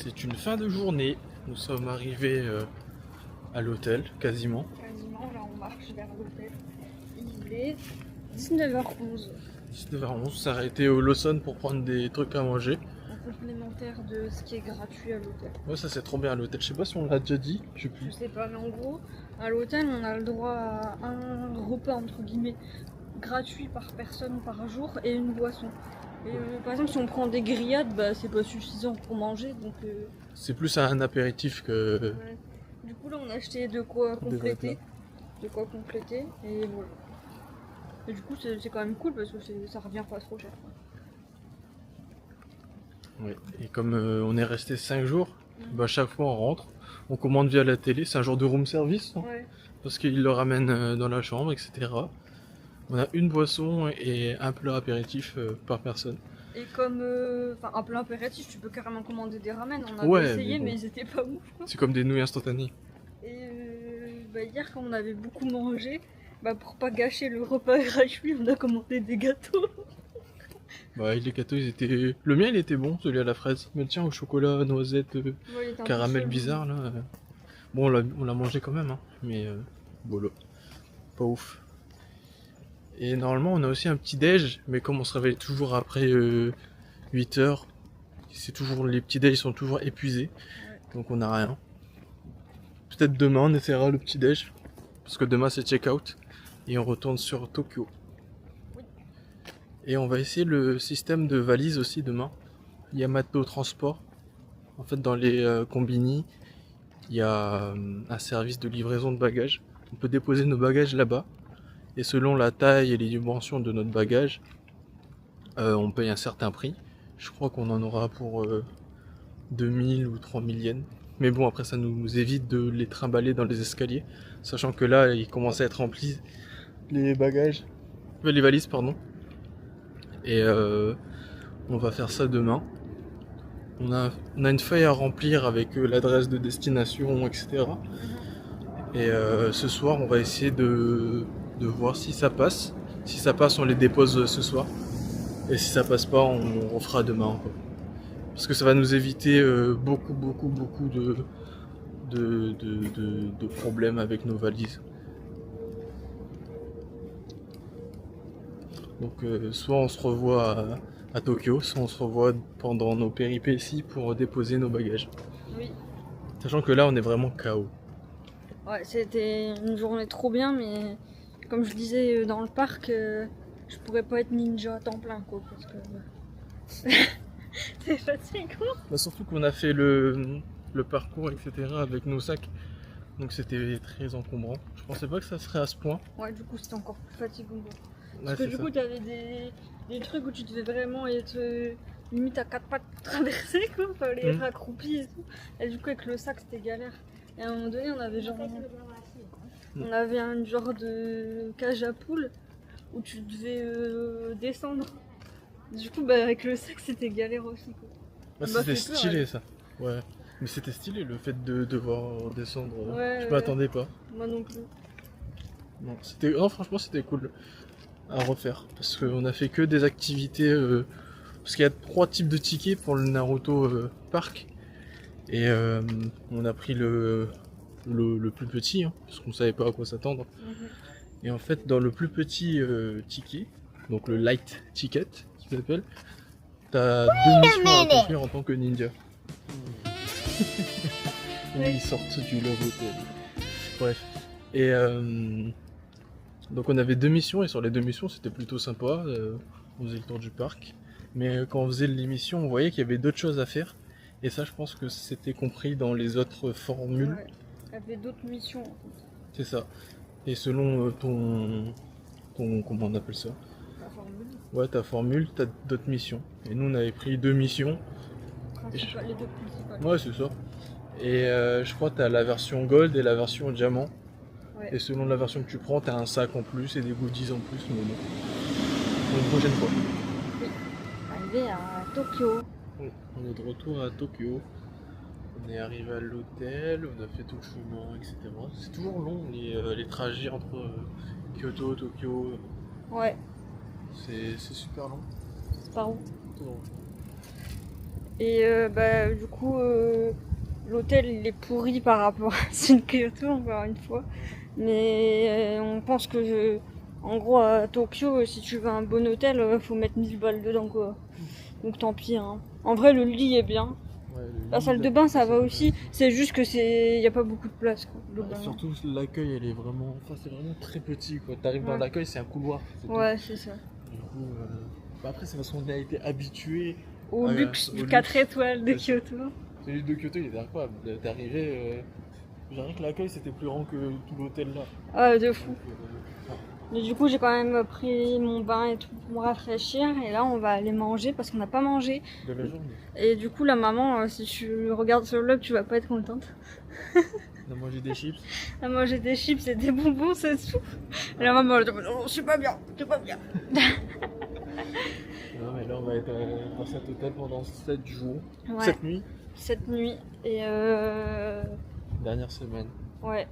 C'est une fin de journée. Nous sommes arrivés à l'hôtel, quasiment. Quasiment, là on marche vers l'hôtel. Il est 19h11. 19h11, on s'est arrêté au Lawson pour prendre des trucs à manger. En complémentaire de ce qui est gratuit à l'hôtel. Ouais, ça c'est trop bien à l'hôtel. Je sais pas si on l'a déjà dit, je sais Je plus. sais pas, mais en gros, à l'hôtel on a le droit à un repas entre guillemets gratuit par personne par jour et une boisson. Et par exemple, si on prend des grillades, bah, c'est pas suffisant pour manger, donc C'est plus un apéritif que. ouais. Du coup, là, on a acheté de quoi compléter. De quoi compléter, et voilà. Et du coup, c'est quand même cool parce que ça revient pas trop cher. Ouais. Et comme on est resté 5 jours, bah, chaque fois on rentre, on commande via la télé. C'est un genre de room service, hein, Ouais. parce qu'ils le ramènent dans la chambre, etc. On a une boisson et un plat apéritif par personne. Et comme un plat impératif, tu peux carrément commander des ramen. On avait Ouais, essayé, mais bon. mais ils étaient pas ouf, quoi. C'est comme des nouilles instantanées. Et bah, hier, quand on avait beaucoup mangé, bah, pour pas gâcher le repas gratuit, on a commandé des gâteaux. Bah, les gâteaux, ils étaient. Le mien, il était bon, celui à la fraise. Mais le tien, au chocolat, noisette, Ouais, il était un peu caramel chelou. bizarre, là. Bon, on l'a mangé quand même, hein. Mais voilà. Pas ouf. Et normalement, on a aussi un petit déj, mais comme on se réveille toujours après 8 heures, c'est toujours les petits déj sont toujours épuisés. Ouais. Donc on n'a rien. Peut-être demain, on essaiera le petit déj. Parce que demain, c'est check-out. Et on retourne sur Tokyo. Oui. Et on va essayer le système de valise aussi demain. Yamato Transport. En fait, dans les combini, il y a un service de livraison de bagages. On peut déposer nos bagages là-bas. Et selon la taille et les dimensions de notre bagage, on paye un certain prix. Je crois qu'on en aura pour 2000 ou 3000 yens. Mais bon, après, ça nous évite de les trimballer dans les escaliers. Sachant que là, il commence à être rempli les bagages. Les valises, pardon. Et on va faire ça demain. On a une feuille à remplir avec l'adresse de destination, etc. Et ce soir, on va essayer de voir si ça passe. Si ça passe, on les dépose ce soir. Et si ça passe pas, on refera demain, quoi. Parce que ça va nous éviter beaucoup de problèmes avec nos valises. Donc soit on se revoit à Tokyo, soit on se revoit pendant nos péripéties pour déposer nos bagages. Oui. Sachant que là, on est vraiment KO. Ouais, c'était une journée trop bien, mais comme je disais dans le parc, je pourrais pas être ninja à temps plein, quoi, parce que c'est fatigant. Bah, surtout qu'on a fait le parcours, etc. avec nos sacs. Donc c'était très encombrant. Je pensais pas que ça serait à ce point. Ouais, du coup, c'était encore plus fatigant, quoi. Ouais, Parce que c'est du ça. coup, t'avais des trucs où tu devais vraiment être limite à quatre pattes pour traverser, quoi. Fallait être accroupi et tout. Et du coup, avec le sac, c'était galère. Et à un moment donné, on avait genre. On avait un genre de cage à poules où tu devais descendre. Du coup, bah, avec le sac, c'était galère aussi, quoi. Bah, Ça m'a c'était fait peur, stylé ouais. ça. Ouais. Mais c'était stylé le fait de devoir descendre. Ouais, Je ouais. m'attendais pas. Moi non plus. Non, franchement, c'était cool à refaire. Parce qu'on a fait que des activités. Parce qu'il y a 3 types de tickets pour le Naruto Park. Et on a pris le plus petit, hein, parce qu'on savait pas à quoi s'attendre. Et en fait, dans le plus petit ticket, donc le light ticket, qui s'appelle, t'as 2 missions à accomplir en tant que ninja. Et ils sortent du Love Hotel. Bref. Et donc on avait 2 missions, et sur les 2 missions, c'était plutôt sympa. On faisait le tour du parc. Mais quand on faisait l'émission, on voyait qu'il y avait d'autres choses à faire. Et ça, je pense que c'était compris dans les autres formules. Ouais. Il y avait d'autres missions, en fait. C'est ça. Et selon ton. Comment on appelle ça? La formule. Ouais, ta formule, t'as d'autres missions. Et nous, on avait pris 2 missions. Les deux principales. Ouais, c'est ça. Et je crois que t'as la version gold et la version diamant. Ouais. Et selon la version que tu prends, t'as un sac en plus et des goodies en plus. Mais bon. Pour une prochaine fois. Arrivé à Tokyo. On est de retour à Tokyo. On est arrivé à l'hôtel, on a fait tout le chemin, etc. C'est toujours long les trajets entre Kyoto, Tokyo. Ouais. C'est super long. Par où? Toujours. Et du coup, l'hôtel il est pourri par rapport à celui de Kyoto, encore une fois. Mais on pense que, en gros, à Tokyo, si tu veux un bon hôtel, faut mettre 1000 balles dedans, quoi. Donc tant pis, hein. En vrai, le lit est bien. Ouais, La salle de bain, ça va aussi. C'est juste que y a pas beaucoup de place, quoi. Surtout l'accueil, elle est vraiment, c'est vraiment très petit, quoi. T'arrives dans l'accueil, c'est un couloir. Ouais, c'est ça. Du coup, après, c'est parce qu'on a été habitué au luxe du 4 étoiles de Kyoto. Celui de Kyoto, il était incroyable. T'es arrivé, j'ai rien que l'accueil, c'était plus grand que tout l'hôtel là. Ah, de fou. Mais du coup, j'ai quand même pris mon bain et tout pour me rafraîchir. Et là, on va aller manger parce qu'on n'a pas mangé. De la journée. Et du coup, la maman, si tu regardes sur le vlog, tu vas pas être contente. On a mangé des chips. On a mangé des chips et des bonbons, c'est tout. Et la maman, elle dit, non, je suis pas bien, je suis pas bien. Non, mais là, on va être dans cet hôtel pendant 7 jours. Ouais. 7 nuits. 7 nuits. Et Dernière semaine. Ouais.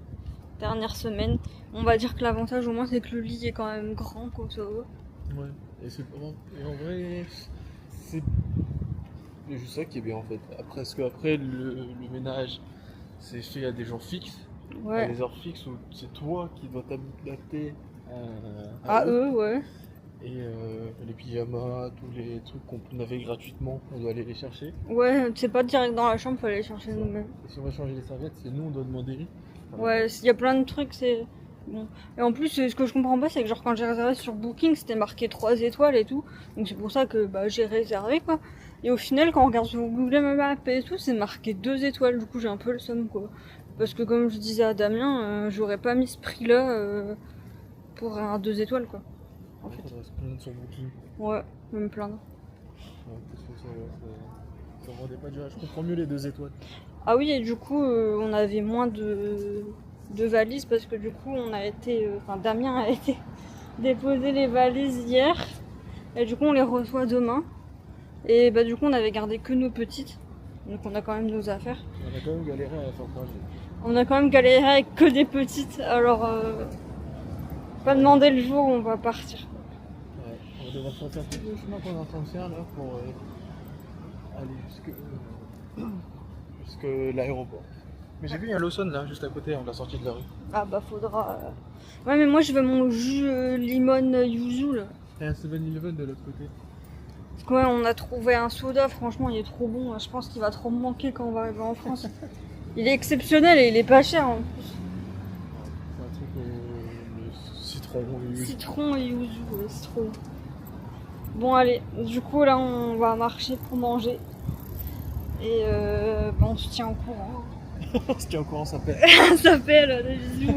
Dernière semaine. On va dire que l'avantage au moins c'est que le lit est quand même grand, quoi, ça va. Ouais. Et en vrai, c'est juste ça qui est bien en fait. Parce qu'après le ménage, c'est fait à des gens fixes. Ouais. À des heures fixes où c'est toi qui dois t'adapter à eux, ouais. Et les pyjamas, tous les trucs qu'on avait gratuitement, on doit aller les chercher. Ouais, c'est pas direct dans la chambre, faut aller les chercher nous-mêmes. Et si on va changer les serviettes, c'est nous, on doit demander. Ouais, il y a plein de trucs, c'est bon. Et en plus, ce que je comprends pas, c'est que genre quand j'ai réservé sur Booking, c'était marqué 3 étoiles et tout. Donc c'est pour ça que j'ai réservé, quoi. Et au final, quand on regarde sur Google Maps et tout, c'est marqué 2 étoiles. Du coup, j'ai un peu le seum, quoi. Parce que comme je disais à Damien, j'aurais pas mis ce prix-là pour un 2 étoiles, quoi. En fait. Ça va se plaindre sur Booking. Ouais, me plaindre. Ouais, parce que ça vendait pas du rêve. Je comprends mieux les 2 étoiles. Ah oui, et du coup, on avait moins de valises parce que du coup, Damien a été déposer les valises hier. Et du coup, on les reçoit demain. Et du coup, on avait gardé que nos petites. Donc, on a quand même nos affaires. On a quand même galéré à faire trajet. On a quand même galéré avec que des petites. Alors, pas demander le jour où on va partir. Ouais, on va devoir sortir tout le chemin qu'on est en train de faire là pour aller jusque l'aéroport. Mais j'ai vu, il y a Lawson là, juste à côté, on l'a sorti de la rue. Ah faudra... Ouais, mais moi je veux mon jus limon yuzu là. Il y a un 7-Eleven de l'autre côté. Parce que ouais, on a trouvé un soda, franchement il est trop bon. Je pense qu'il va trop me manquer quand on va arriver en France. Il est exceptionnel et il est pas cher en plus. C'est un truc le citron. Citron et yuzu, ouais, c'est trop bon. Bon allez, du coup là on va marcher pour manger. Et on se tient au courant. On se tient au courant, ça s'appelle. Ça s'appelle, des bisous.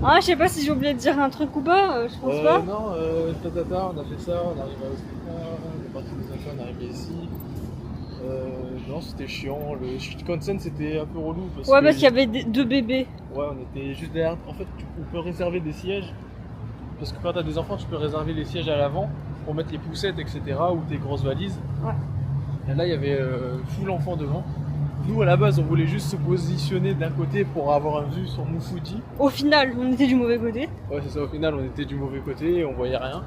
Ah, je sais pas si j'ai oublié de dire un truc ou pas, je pense pas. Non, on a fait ça, on est arrivé à Osaka, on est parti des affaires, on est arrivé ici. Non, c'était chiant. Le Shinkansen, c'était un peu relou. Parce qu'il y avait 2 bébés. Ouais, on était juste derrière. En fait, on peut réserver des sièges. Parce que quand t'as des enfants, tu peux réserver les sièges à l'avant pour mettre les poussettes, etc. ou tes grosses valises. Ouais. Et là, il y avait full enfant devant. Nous, à la base, on voulait juste se positionner d'un côté pour avoir une vue sur Mufudi. Au final, on était du mauvais côté. Ouais, c'est ça. Au final, on était du mauvais côté et on voyait rien.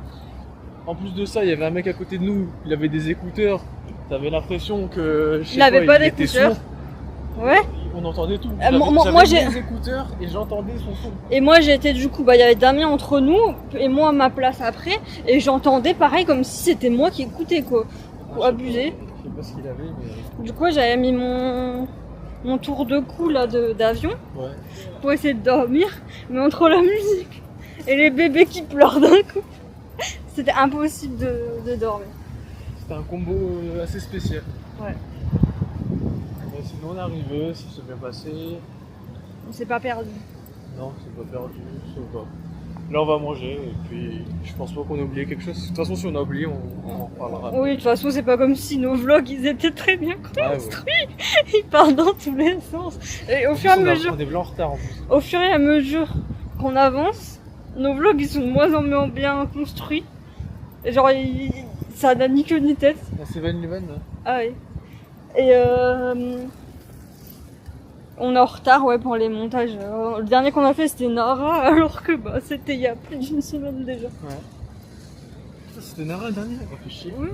En plus de ça, il y avait un mec à côté de nous. Il avait des écouteurs. T'avais l'impression que il avait pas d'écouteurs. Ouais. On entendait tout. Moi j'ai des écouteurs et j'entendais son son. Et moi j'étais du coup, il y avait Damien entre nous et moi à ma place après et j'entendais pareil comme si c'était moi qui écoutais quoi. Abusé. Je sais pas ce qu'il avait mais. Du coup j'avais mis mon tour de cou là d'avion pour essayer de dormir, mais entre la musique et les bébés qui pleurent d'un coup, c'était impossible de dormir. C'était un combo assez spécial. Ouais. Mais sinon on est arrivé, ça s'est bien passé. On s'est pas perdu. Non, c'est pas perdu, ça va. Là on va manger et puis je pense pas qu'on a oublié quelque chose. De toute façon si on a oublié on en reparlera. Oui, de toute façon c'est pas comme si nos vlogs ils étaient très bien construits. Ouais. Ils partent dans tous les sens. Et au fur et à mesure. On est blanc en retard en plus. Au fur et à mesure qu'on avance, nos vlogs ils sont de moins en moins bien construits. Et genre ça n'a ni queue ni tête. La 7-Eleven là. Ah oui. Et on est en retard pour les montages. Le dernier qu'on a fait c'était Nara alors que c'était il y a plus d'une semaine déjà. Ouais. C'était Nara le dernier. On fait chier. Oui.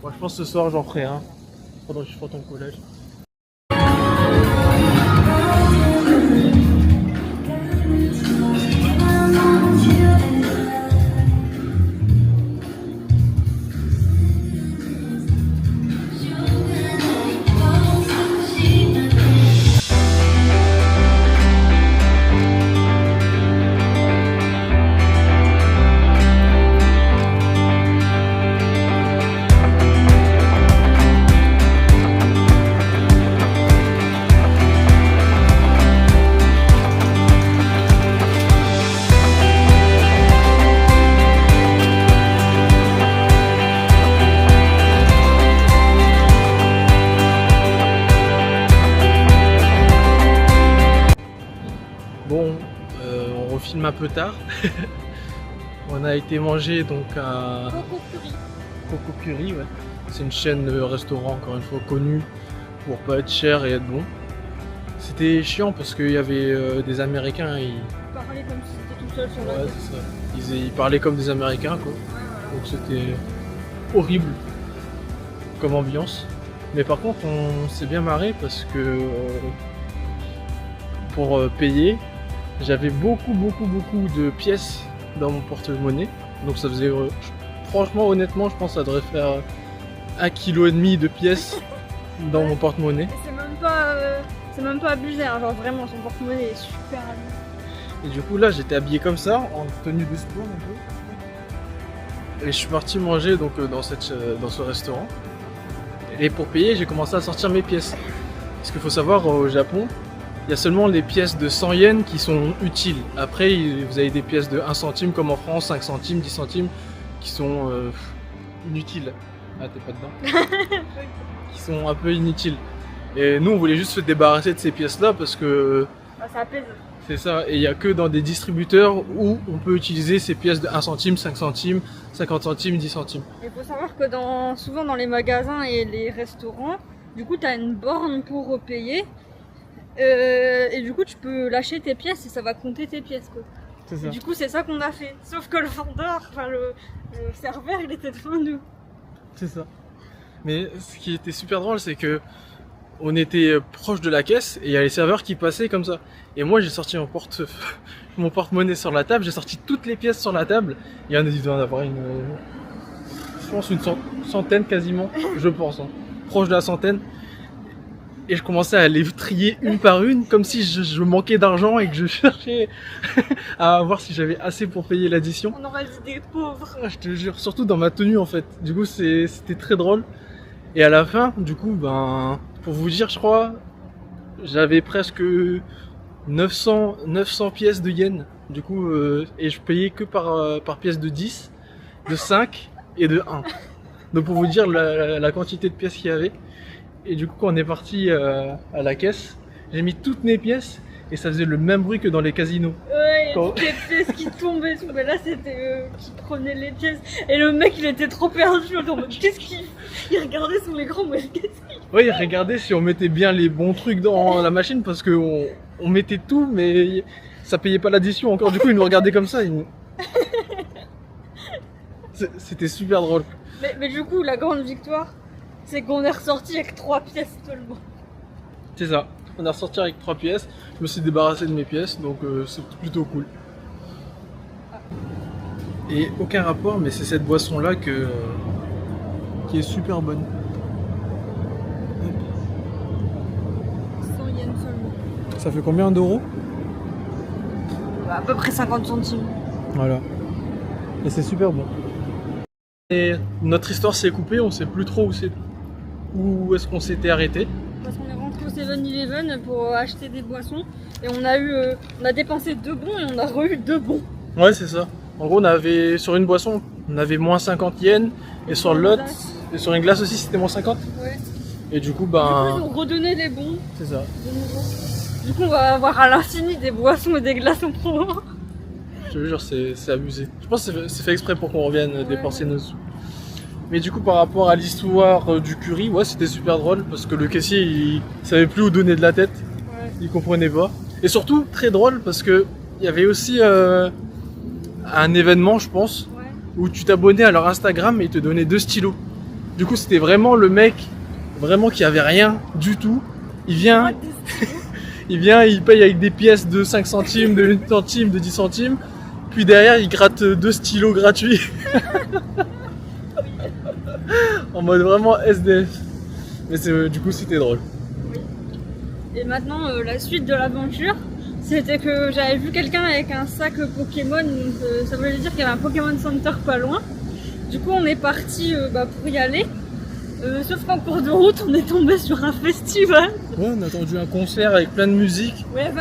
Moi je pense que ce soir j'en ferai un. pendant que je fais ton collège. Bon, on refilme un peu tard. On a été manger donc à Coco curry. Coco Curry, ouais. C'est une chaîne de restaurants encore une fois connue pour pas être cher et être bon. C'était chiant parce qu'il y avait des Américains, Parler comme si c'était tout seul sur la ouais, tête. c'est ça. Ils parlaient comme des Américains quoi. Donc c'était horrible comme ambiance. Mais par contre on s'est bien marré parce que pour payer, j'avais beaucoup de pièces dans mon porte-monnaie. Donc ça faisait franchement honnêtement je pense que ça devrait faire 1,5 kg de pièces dans mon porte-monnaie. Et c'est même pas abusé, hein. Genre vraiment son porte-monnaie est super abusé. Et du coup là j'étais habillé comme ça, en tenue de sport un peu. Et je suis parti manger donc dans ce restaurant. Et pour payer j'ai commencé à sortir mes pièces. Parce qu'il faut savoir au Japon, il y a seulement les pièces de 100 yens qui sont utiles. Après vous avez des pièces de 1 centime comme en France, 5 centimes, 10 centimes qui sont inutiles. Ah t'es pas dedans. Qui sont un peu inutiles. Et nous on voulait juste se débarrasser de ces pièces là parce que Bah, ça pèse. c'est ça, et il n'y a que dans des distributeurs où on peut utiliser ces pièces de 1 centime, 5 centimes, 50 centimes, 10 centimes. Il faut savoir que souvent dans les magasins et les restaurants, du coup tu as une borne pour payer. Et du coup tu peux lâcher tes pièces et ça va compter tes pièces quoi. C'est ça. Et du coup c'est ça qu'on a fait. Sauf que le vendeur, enfin le serveur il était devant nous. C'est ça. Mais ce qui était super drôle, c'est que on était proche de la caisse et il y a les serveurs qui passaient comme ça. Et moi j'ai sorti mon porte-monnaie sur la table, j'ai sorti toutes les pièces sur la table. Il y en a, il doit en avoir je pense une centaine quasiment, je pense, hein. Proche de la centaine. Et je commençais à les trier une par une, comme si je manquais d'argent et que je cherchais à voir si j'avais assez pour payer l'addition. On aurait dit des pauvres. Ah, je te jure, surtout dans ma tenue en fait. Du coup, c'était très drôle. Et à la fin, du coup, ben, pour vous dire, je crois, j'avais presque 900 pièces de yens. Du coup, et je payais que par pièce de 10, de 5 et de 1. Donc pour vous dire la quantité de pièces qu'il y avait. Et du coup, quand on est parti à la caisse, j'ai mis toutes mes pièces et ça faisait le même bruit que dans les casinos. Ouais, Quand- toutes les pièces qui tombaient sous. Mais là, c'était eux qui prenaient les pièces. Et le mec, il était trop perdu. En mode, qu'est-ce qu'il fait? Il regardait son écran, mais qu'est-ce qu'il fait? Ouais, regardez si on mettait bien les bons trucs dans la machine parce que on mettait tout, mais ça payait pas l'addition encore. Du coup, ils nous regardaient comme ça. C'était super drôle. Mais du coup, la grande victoire, c'est qu'on est ressorti avec 3 pièces seulement. C'est ça. On est ressorti avec 3 pièces. Je me suis débarrassé de mes pièces, donc c'est plutôt cool. Et aucun rapport, mais c'est cette boisson là qui est super bonne. 100 yens seulement. Ça fait combien d'euros? À peu près 50 centimes. Voilà. Et c'est super bon. Et notre histoire s'est coupée, on sait plus trop où est-ce qu'on s'était arrêté. Parce qu'on est rentré au 7-Eleven pour acheter des boissons. Et on a dépensé 2 bons et on a re-eu 2 bons. Ouais, c'est ça. En gros, on avait sur une boisson, on avait moins 50 yens et sur l'autre, et sur une glace aussi, c'était moins 50. Ouais. Et du coup, Du coup, ils ben, ont redonné les bons c'est ça. de nouveau. Du coup, on va avoir à l'infini des boissons et des glaçons pour moi. Je te jure, c'est abusé. Je pense que c'est fait exprès pour qu'on revienne Ouais. dépenser nos sous. Mais du coup, par rapport à l'histoire du curry, ouais, c'était super drôle parce que le caissier, il savait plus où donner de la tête, Ouais. il comprenait pas. Et surtout, très drôle parce que il y avait aussi un événement, je pense, Ouais. où tu t'abonnais à leur Instagram et ils te donnaient 2 stylos. Du coup, c'était vraiment le mec vraiment qu'il n'y avait rien du tout. Il vient, il paye avec des pièces de 5 centimes, de 1 centime, de 10 centimes. Puis derrière, il gratte 2 stylos gratuits. En mode vraiment SDF. Mais du coup, c'était drôle. Oui. Et maintenant, la suite de l'aventure, c'était que j'avais vu quelqu'un avec un sac Pokémon. Donc, ça voulait dire qu'il y avait un Pokémon Center pas loin. Du coup, on est parti pour y aller. Sauf qu'en cours de route, on est tombé sur un festival. Ouais, on a entendu un concert avec plein de musique. Ouais,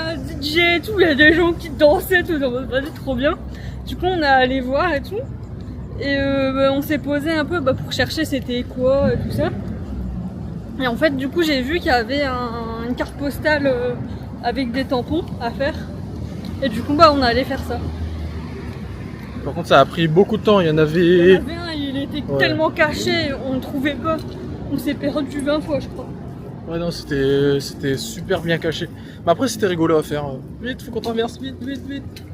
DJ et tout, il y a des gens qui dansaient, tout, c'est trop bien. Du coup, on est allé voir et tout. Et on s'est posé un peu pour chercher c'était quoi et tout ça. Et en fait, du coup, j'ai vu qu'il y avait une carte postale avec des tampons à faire. Et du coup, on allait faire ça. Par contre, ça a pris beaucoup de temps. Il y en Il y avait en avait un, il était tellement caché, on ne trouvait pas. On s'est perdu 20 fois, je crois. Ouais, non, c'était super bien caché. Mais après, c'était rigolo à faire. Vite, faut qu'on traverse, vite, vite, vite.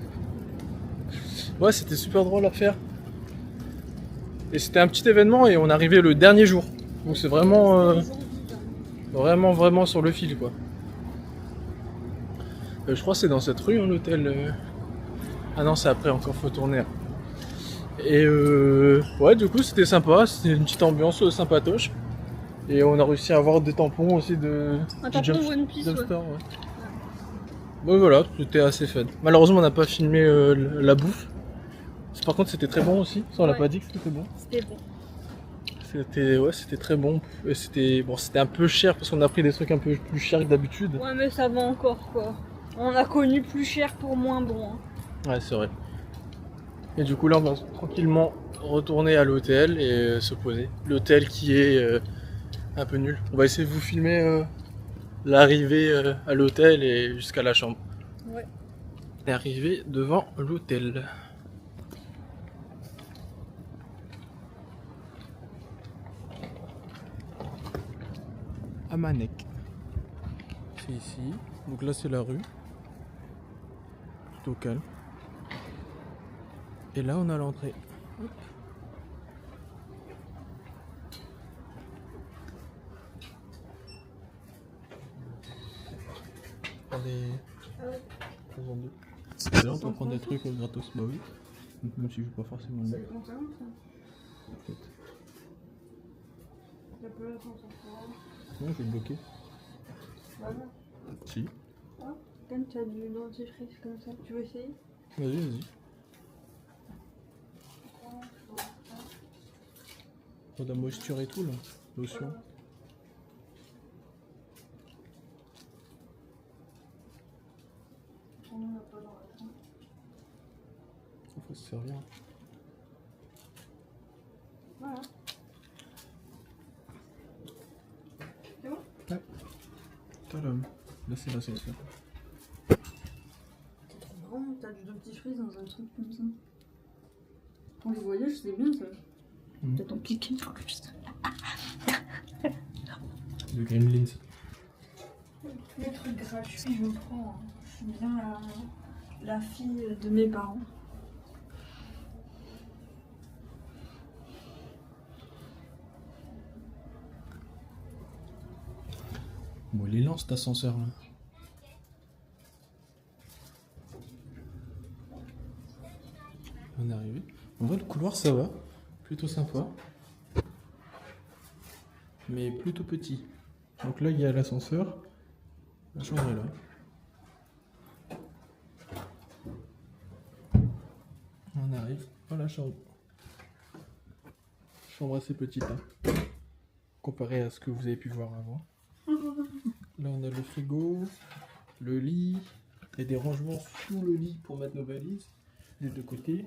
Ouais, c'était super drôle à faire. Et c'était un petit événement et on arrivait le dernier jour. Donc c'est vraiment, vraiment sur le fil, quoi. Je crois que c'est dans cette rue, hein, l'hôtel. Ah non, c'est après, encore faut tourner. Et ouais, du coup, c'était sympa. C'était une petite ambiance sympatoche. Et on a réussi à avoir des tampons aussi un tampon One Piece, ouais. Bon, voilà, c'était assez fun. Malheureusement, on n'a pas filmé la bouffe. Par contre, c'était très bon aussi. Ça, on l'a pas dit que c'était bon. C'était bon. C'était très bon. Et c'était un peu cher parce qu'on a pris des trucs un peu plus chers que d'habitude. Ouais, mais ça va encore, quoi. On a connu plus cher pour moins bon. Hein. Ouais, c'est vrai. Et du coup, là, on va tranquillement retourner à l'hôtel et se poser. L'hôtel qui est un peu nul. On va essayer de vous filmer l'arrivée à l'hôtel et jusqu'à la chambre. Ouais. On est arrivé devant l'hôtel. Amanek. C'est ici. Donc là, c'est la rue. Plutôt calme. Et là, on a l'entrée. Hop. C'est là, on peut prendre des trucs gratos, bah oui. Donc, même si je veux pas forcément le mettre. En fait. Non, je vais le bloquer. Voilà. Si. Ah, quand tu as du dentifrice comme ça, tu veux essayer? Vas-y, vas-y. Pour de la moisture et tout là, lotion. Il faut se servir. Voilà. C'est bon? Ouais. Tadam. Là c'est l'ascenseur. C'est trop marrant, t'as du dentifrice dans un truc comme ça. Pour le voyage, c'est bien ça. T'as ton piqué en plus. Le Gremlins. Les trucs gratuits, je prends. Je suis bien la fille de mes parents. Bon, il est lent cet ascenseur là. On est arrivé. En vrai, le couloir ça va. Plutôt sympa. Mais plutôt petit. Donc là, il y a l'ascenseur. La chambre est là. On arrive dans la chambre. Chambre assez petite, hein, comparé à ce que vous avez pu voir avant. Là, on a le frigo, le lit, et des rangements sous le lit pour mettre nos valises. Les deux côtés.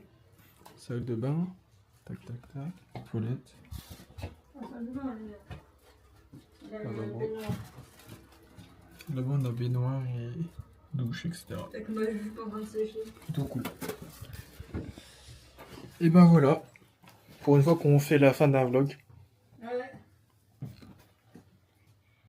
Salle de bain. Tac, tac, tac. Toilette. Là-bas, on a baignoire et douche, etc. Avec ma jupe en train de sécher. Plutôt cool. Et ben voilà. Pour une fois qu'on fait la fin d'un vlog.